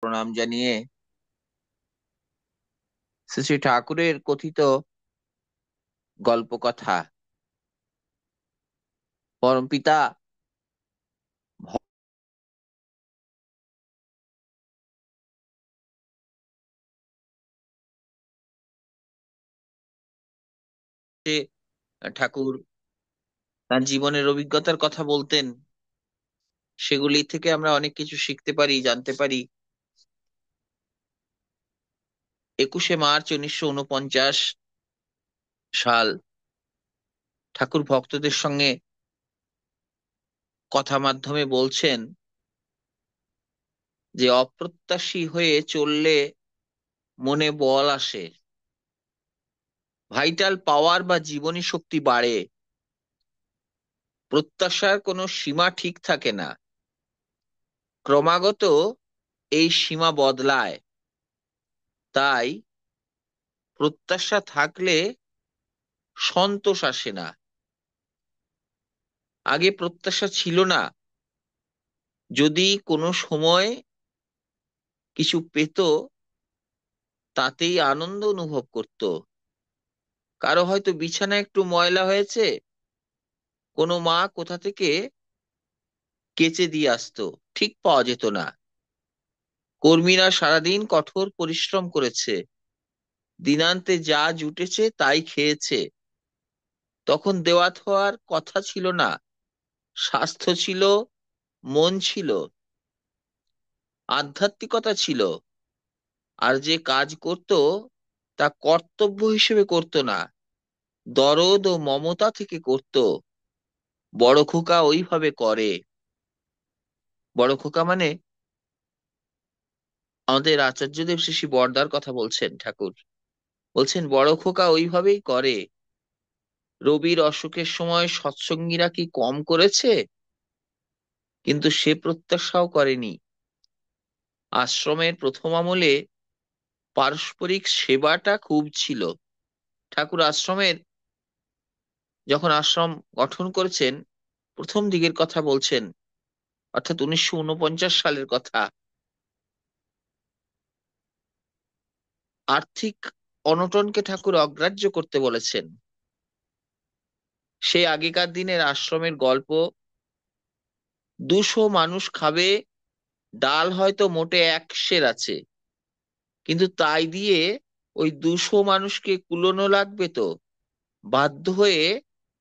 প্রণাম জানিয়ে শ্রী শ্রী ঠাকুরের কথিত গল্পকথা পরমপিতা ঠাকুর তার জীবনের অভিজ্ঞতার কথা বলতেন, সেগুলি থেকে আমরা অনেক কিছু শিখতে পারি, জানতে পারি। 21শে মার্চ 1949 সাল ঠাকুর ভক্তদের সঙ্গে কথা মাধ্যমে বলছেন যে অপ্রত্যাশী হয়ে চললে মনে বল আসে, ভাইটাল পাওয়ার বা জীবনী শক্তি বাড়ে। প্রত্যাশার কোনো সীমা ঠিক থাকে না, ক্রমাগত এই সীমা বদলায়। তাই প্রত্যাশা থাকলে সন্তোষ আসে না। আগে প্রত্যাশা ছিল না, যদি কোনো সময় কিছু পেত তাতেই আনন্দ অনুভব করত। কারো হয়তো বিছানা একটু ময়লা হয়েছে, কোনো মা কোথা থেকে কেচে দিয়ে আসতো, ঠিক পাওয়া যেত না। কর্মীরা সারাদিন কঠোর পরিশ্রম করেছে, দিনান্তে যা জুটেছে তাই খেয়েছে। তখন দেওয়া হওয়ার কথা ছিল না, স্বাস্থ্য ছিল, মন ছিল, আধ্যাত্মিকতা ছিল। আর যে কাজ করত তা কর্তব্য হিসেবে করত না, দরদ ও মমতা থেকে করত। বড় খোকা ওইভাবে করে। বড় খোকা মানে আমাদের আচার্যদেব শ্রী শ্রী বরদার কথা বলছেন ঠাকুর। বলছেন বড় খোকা ওইভাবেই করে। রবির অসুখের সময় সৎসঙ্গীরা কি কম করেছে? কিন্তু সে প্রত্যাশাও করেনি। আশ্রমের প্রথম আমলে পারস্পরিক সেবাটা খুব ছিল। ঠাকুর যখন আশ্রম গঠন করেছেন, প্রথম দিকের কথা বলছেন, অর্থাৎ 1949 সালের কথা। আর্থিক অনটনকে ঠাকুর অগ্রাহ্য করতে বলেছেন। সে আগেকার দিনের আশ্রমের গল্প, 200 মানুষ খাবে, ডাল হয়তো মোটে 1 সের আছে, কিন্তু তাই দিয়ে ওই 200 মানুষকে কুলোনো লাগবে তো। বাধ্য হয়ে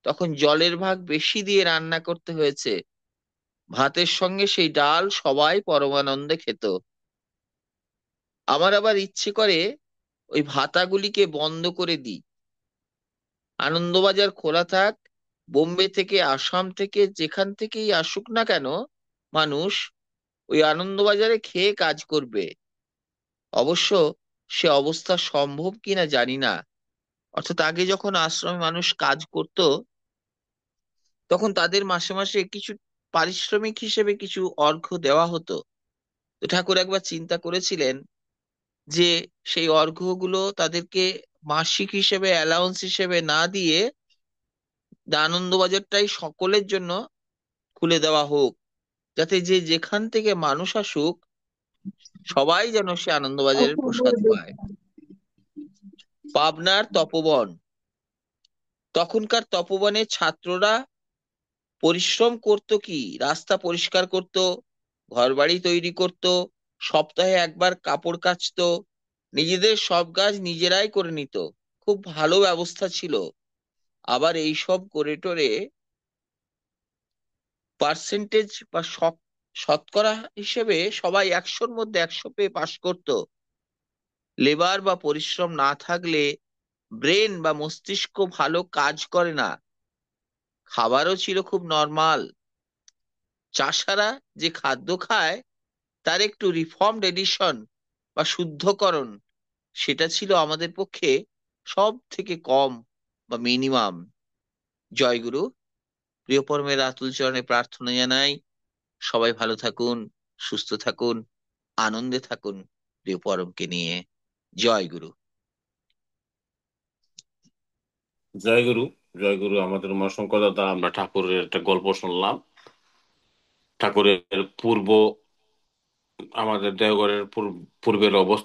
তখন জলের ভাগ বেশি দিয়ে রান্না করতে হয়েছে। ভাতের সঙ্গে সেই ডাল সবাই পরমানন্দে খেত। আমার আবার ইচ্ছে করে ওই ভাতাগুলিকে বন্ধ করে দিই, আনন্দবাজার খোলা থাক। বোম্বে থেকে, আসাম থেকে, যেখান থেকেই আসুক না কেন মানুষ, ওই আনন্দবাজারে খেয়ে কাজ করবে। অবশ্য সে অবস্থা সম্ভব কিনা জানি না। অর্থাৎ আগে যখন আশ্রমে মানুষ কাজ করত, তখন তাদের মাসে মাসে কিছু পারিশ্রমিক হিসেবে কিছু অর্ঘ্য দেওয়া হতো। তো ঠাকুর একবার চিন্তা করেছিলেন যে সেই অর্ঘ্যগুলো তাদেরকে মাসিক হিসেবে, অ্যালাউন্স হিসেবে না দিয়ে আনন্দবাজারটাই সকলের জন্য খুলে দেওয়া হোক, যাতে যে যেখান থেকে মানুষ আসুক সবাই যেন সে আনন্দবাজারের প্রসাদ পায়। পাবনার তপবন, তখনকার তপবনে ছাত্ররা পরিশ্রম করত, কি রাস্তা পরিষ্কার করত, ঘরবাড়ি তৈরি করত, সপ্তাহে একবার কাপড় কাচতো, নিজেদের সব কাজ নিজেরাই করে নিত। খুব ভালো ব্যবস্থা ছিল। আবার এই সব করে টোরে পার্সেন্টেজ বা শতকরা হিসেবে সবাই 100-র মধ্যে 100 পেয়ে পাশ করত। লেবার বা পরিশ্রম না থাকলে ব্রেন বা মস্তিষ্ক ভালো কাজ করে না। খাবারও ছিল খুব নরমাল। চাষারা যে খাদ্য খায় তার একটু রিফর্মড এডিশন বা শুদ্ধকরণ, সেটা ছিল আমাদের পক্ষে সব থেকে কম বা মিনিমাম। জয়গুরু। প্রিয় পরমের আতুল চরণে প্রার্থনা জানাই, সবাই ভালো থাকুন, সুস্থ থাকুন, আনন্দে থাকুন প্রিয় পরমকে নিয়ে। জয় গুরু। জয় গুরু। জয় গুরু। আমাদের মহাশঙ্কর দাদা, আমরা ঠাকুরের একটা গল্প শুনলাম। ঠাকুরের পূর্ব আমাদের দেওঘরের পূর্বের অবস্থান।